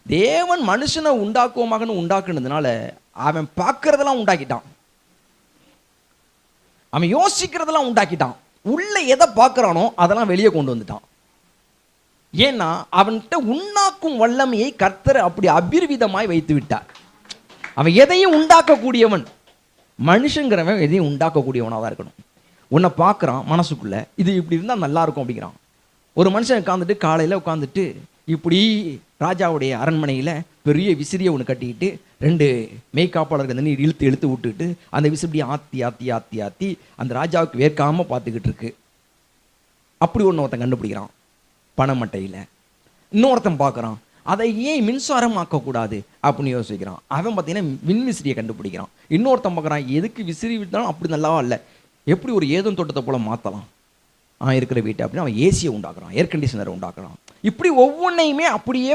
தேவன் மனுஷனை உண்டாக்குவோமாகனு உண்டாக்குனதுனால அவன் பார்க்கறதெல்லாம் உண்டாக்கிட்டான், அவன் யோசிக்கிறதெல்லாம் உண்டாக்கிட்டான், உள்ள எதை பார்க்கறானோ அதெல்லாம் வெளியே கொண்டு வந்துட்டான். ஏன்னா அவன்கிட்ட உண்டாக்கும் வல்லமையை கர்த்தர் அப்படி அபிர்விதமாய் வைத்து விட்டார். அவன் எதையும் உண்டாக்கக்கூடியவன். மனுஷங்கிறவன் எதையும் உண்டாக்கக்கூடியவனாக தான் இருக்கணும். உன்னை பார்க்குறான், மனசுக்குள்ள இது இப்படி இருந்தால் நல்லா இருக்கும் அப்படிங்கிறான். ஒரு மனுஷன் உட்காந்துட்டு காலையில் உட்காந்துட்டு இப்படி ராஜாவுடைய அரண்மனையில் பெரிய விசிறியை ஒன்று கட்டிக்கிட்டு 2 மேய்காப்பாளர்கள் நீர் இழுத்து இழுத்து விட்டுட்டு அந்த விசிறியை ஆற்றி ஆற்றி ஆற்றி ஆற்றி அந்த ராஜாவுக்கு வேர்க்காமல் பார்த்துக்கிட்டு இருக்கு. அப்படி ஒருத்தன் கண்டுபிடிக்கிறான் பணமட்டையில். இன்னொருத்தன் பார்க்குறான், அதை ஏன் மின்சாரமாக்கக்கூடாது அப்படின்னு யோசிக்கிறான். அவன் பார்த்தீங்கன்னா மின்விசிறியை கண்டுபிடிக்கிறான். இன்னொருத்தன் பார்க்குறான், எதுக்கு விசிறி விட்டாலும் அப்படி நல்லாவா இல்லை, எப்படி ஒரு ஏதும் தோட்டத்தை போல் மாற்றலாம் இருக்கிற வீட்டை அப்படின்னு அவன் ஏசியை உண்டாக்குறான், ஏர் கண்டிஷனரை உண்டாக்குறான். இப்படி ஒவ்வொன்றையுமே அப்படியே